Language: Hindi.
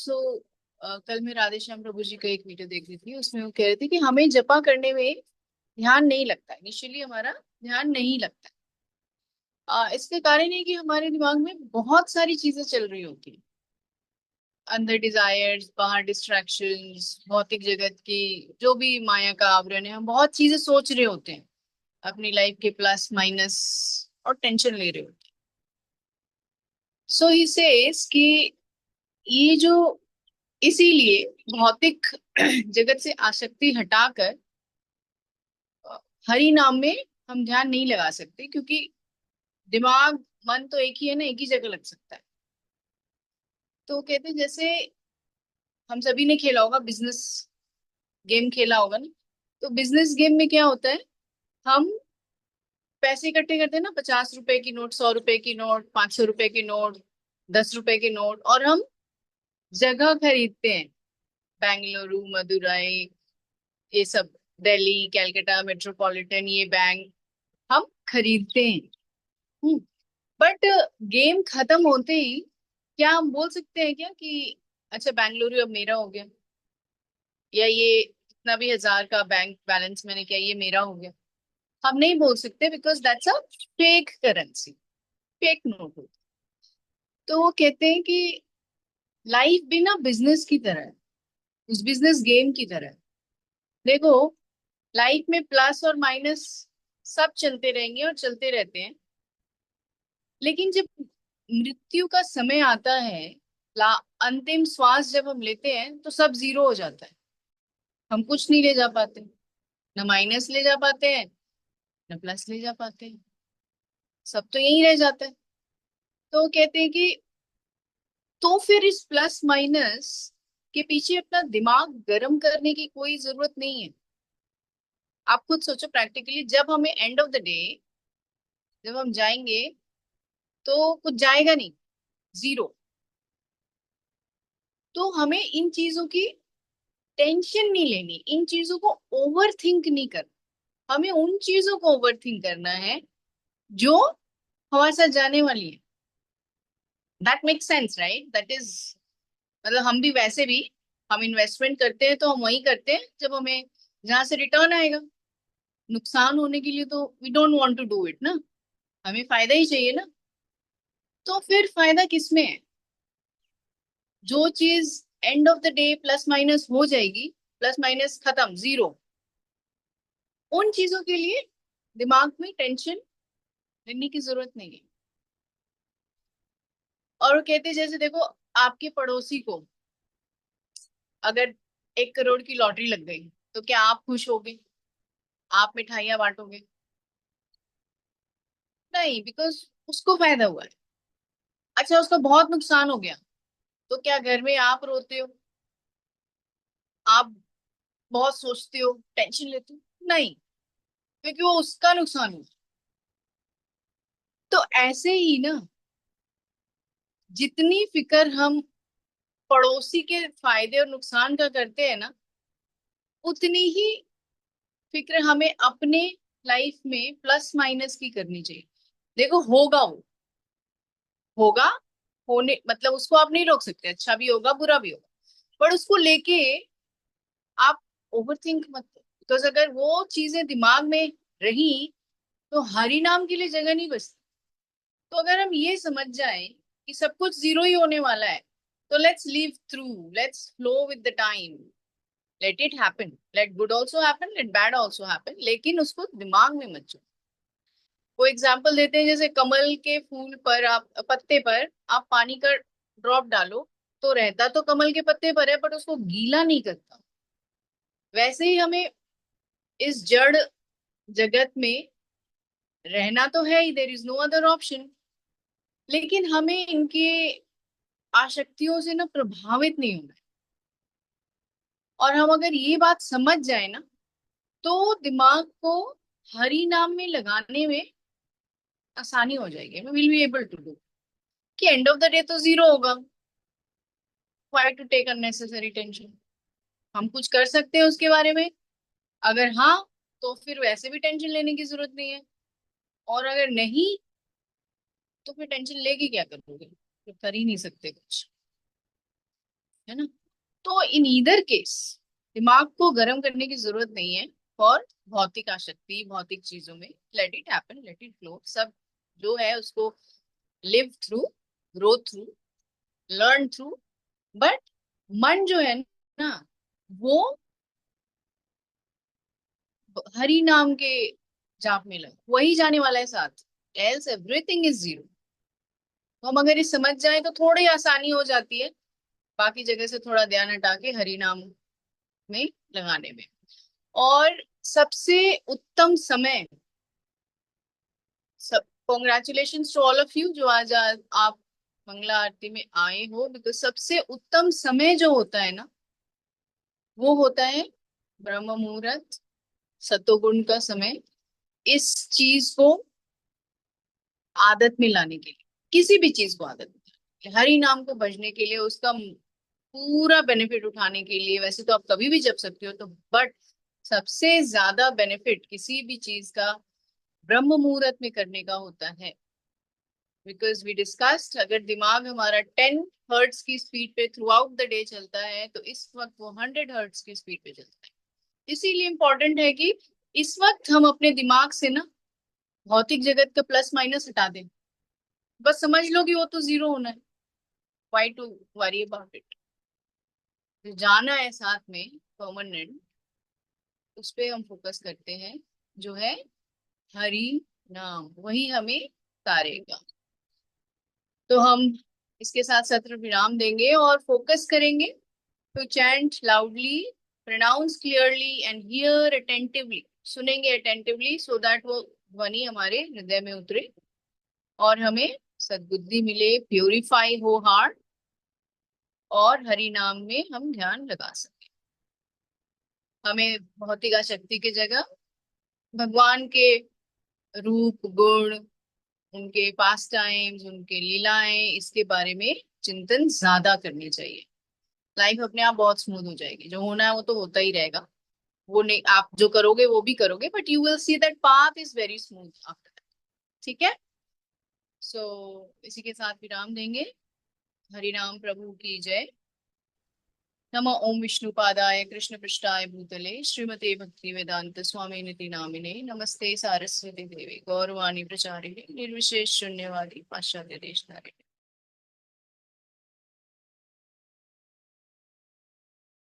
सो कल मैं राधे श्याम प्रभु जी का एक वीडियो देख रही थी। उसमें वो कह रहे थे कि हमें जपा करने में ध्यान नहीं लगता, इनिशियली हमारा ध्यान नहीं लगता। इसके कारण है कि हमारे दिमाग में बहुत सारी चीजें चल रही होती हैं। अंदर डिजायर्स, बाहर डिस्ट्रैक्शंस, भौतिक जगत की जो भी माया का आवरण है, हम बहुत चीजें सोच रहे होते हैं। अपनी लाइफ के प्लस माइनस और टेंशन ले रहे होते हैं। सो ही सेज कि ये जो, इसीलिए भौतिक जगत से आसक्ति हटाकर हरि नाम में हम ध्यान नहीं लगा सकते, क्योंकि दिमाग मन तो एक ही है ना, एक ही जगह लग सकता है। तो कहते हैं जैसे हम सभी ने खेला होगा बिजनेस गेम, खेला होगा ना। तो बिजनेस गेम में क्या होता है, हम पैसे इकट्ठे करते हैं ना, 50 रुपए की नोट, 100 रुपए की नोट, 500 रुपए की नोट, 10 रुपए की नोट, और हम जगह खरीदते हैं। बेंगलुरु, मदुरई, ये सब, दिल्ली, कैलकाटा मेट्रोपॉलिटन, ये बैंक हम खरीदते हैं। बट गेम खत्म होते ही क्या हम बोल सकते हैं क्या कि अच्छा बेंगलुरु अब मेरा हो गया, या ये इतना भी हजार का बैंक बैलेंस मैंने किया ये मेरा हो गया? हम नहीं बोल सकते, because that's a fake currency, fake note होता है। तो वो कहते हैं कि लाइफ भी ना बिजनेस की तरह है, उस बिजनेस गेम की तरह है। देखो, लाइफ में प्लस और माइनस सब चलते रहेंगे और चलते रहते हैं। लेकिन जब मृत्यु का समय आता है, ला अंतिम श्वास जब हम लेते हैं, तो सब जीरो हो जाता है। हम कुछ नहीं ले जा पाते, न माइनस ले जा पाते हैं, न प्लस ले जा पाते हैं। सब तो यही रह जाता है। तो वो कहते हैं कि तो फिर इस प्लस माइनस के पीछे अपना दिमाग गर्म करने की कोई जरूरत नहीं है। आप खुद सोचो प्रैक्टिकली, जब हमें एंड ऑफ द डे, जब हम जाएंगे, तो कुछ जाएगा नहीं, जीरो। तो हमें इन चीजों की टेंशन नहीं लेनी, इन चीजों को ओवर थिंक नहीं करना। हमें उन चीजों को ओवर थिंक करना है जो हमारे साथ जाने वाली है। That make sense, right? That is, मतलब हम भी वैसे भी, हम इन्वेस्टमेंट करते हैं तो हम वही करते हैं जब हमें जहां से रिटर्न आएगा। नुकसान होने के लिए तो we don't want to do it ना, हमें फायदा ही चाहिए ना। तो फिर फायदा किसमें है? जो चीज and of the debt plus minus हो जाएगी, प्लस माइनस खत्म, जीरो, उन चीजों के लिए दिमाग में टेंशन लेने की जरूरत नहीं है। और वो कहते हैं जैसे देखो, आपके पड़ोसी को अगर 1 करोड़ की लॉटरी लग गई, तो क्या आप खुश होगे? आप मिठाइयां बांटोगे? नहीं, बिकॉज उसको फायदा हुआ है। अच्छा, उसका बहुत नुकसान हो गया, तो क्या घर में आप रोते हो, आप बहुत सोचते हो, टेंशन लेते हो? नहीं, क्योंकि वो उसका नुकसान हुआ। तो ऐसे ही ना, जितनी फिक्र हम पड़ोसी के फायदे और नुकसान का करते हैं ना, उतनी ही फिक्र हमें अपने लाइफ में प्लस माइनस की करनी चाहिए। देखो, होगा वो, होगा, होने मतलब उसको आप नहीं रोक सकते, अच्छा भी होगा बुरा भी होगा। पर उसको लेके आप ओवर थिंक मत करो, बिकॉज अगर वो चीजें दिमाग में रही, तो हरि नाम के लिए जगह नहीं बचती। तो अगर हम ये समझ जाएं कि सब कुछ जीरो ही होने वाला है, तो let's live through, let's flow with the time, let it happen, let good also happen, let bad also happen, लेकिन उसको दिमाग में मत। वो एग्जाम्पल देते हैं, जैसे कमल के फूल पर, आप पत्ते पर आप पानी का ड्रॉप डालो, तो रहता तो कमल के पत्ते पर है, बट उसको गीला नहीं करता। वैसे ही हमें इस जड़ जगत में रहना तो है ही, there is no other option. लेकिन हमें इनके आसक्तियों से ना प्रभावित नहीं होना है। और हम अगर ये बात समझ जाए ना, तो दिमाग को हरि नाम में लगाने में आसानी हो जाएगी, will be able to do. कि एंड ऑफ द डे तो जीरो होगा, why to take unnecessary tension? हम कुछ कर सकते हैं उसके बारे में, अगर हाँ, तो फिर वैसे भी टेंशन लेने की जरूरत नहीं है। और अगर नहीं, तो फिर टेंशन लेके क्या करोगे? फिर कर ही नहीं सकते कुछ। है ना। तो इन ईदर केस दिमाग को गर्म करने की जरूरत नहीं है और भौतिक आसक्ति, भौतिक चीजों में late it happen, let it flow, सब जो है उसको live through, grow through, learn through. But मन जो है ना, वो हरि नाम के जाप में लगा, वही जाने वाला है साथ, एल्स एवरीथिंग इज जीरो। तो हम अगर ये समझ जाए तो थोड़ी आसानी हो जाती है बाकी जगह से थोड़ा ध्यान हटा के हरि नाम में लगाने में। और सबसे उत्तम समय, सब congratulation to all of you जो आज आप मंगला आरती में आए हो, बिकॉज सबसे उत्तम समय जो होता है ना, वो होता है ब्रह्म मुहूर्त, सतोगुण का समय। इस चीज को आदत में लाने के लिए, किसी भी चीज को आदत में लाने के लिए, हरि नाम को भजने के लिए, उसका पूरा बेनिफिट उठाने के लिए, वैसे तो आप कभी भी जप सकते हो तो, बट सबसे ज्यादा बेनिफिट किसी भी चीज का ब्रह्म मुहूर्त में करने का होता है। बिकॉज वी डिस्कस्ड, अगर दिमाग हमारा 10 हर्ट्स की स्पीड पे थ्रू आउट द डे चलता है तो इस वक्त वो 100 हर्ट्स की स्पीड पे चलता है। इसीलिए इंपॉर्टेंट है कि इस वक्त हम अपने दिमाग से ना भौतिक जगत का प्लस माइनस हटा दें। बस समझ लो कि वो तो जीरो होना है, why to worry about it. जो जाना है साथ में परमानेंट, उस पे हम फोकस करते हैं, जो है हरि नाम, वही हमें तारेगा। तो हम इसके साथ सत्र विराम देंगे और फोकस करेंगे to chant loudly, pronounce clearly and hear attentively, सुनेंगे अटेंटिवली, सो दैट वो ध्वनि हमारे हृदय में उतरे और हमें सद्बुद्धि मिले, प्यूरिफाई हो हार्ट, और हरि नाम में हम ध्यान लगा सके। हमें भौतिक शक्ति की जगह भगवान के रूप गुण, उनके पास टाइम्स, उनके लीलाएं, इसके बारे में चिंतन ज्यादा करनी चाहिए। लाइफ अपने आप बहुत स्मूथ हो जाएगी, जो होना है वो तो होता ही रहेगा। वो नहीं, आप जो करोगे वो भी करोगे, but you will see that path is very smooth after. ठीक है। सो इसी के साथ विराम देंगे। हरि नाम प्रभु की जय। नमः ओम विष्णुपादाय कृष्ण पृष्ठाय भूतले श्रीमते भक्ति वेदांत स्वामी निति नामिने नमस्ते सारस्वती देवी गौरवाणी प्रचारिणे निर्विशेष शून्यवादी पाश्चात्य देश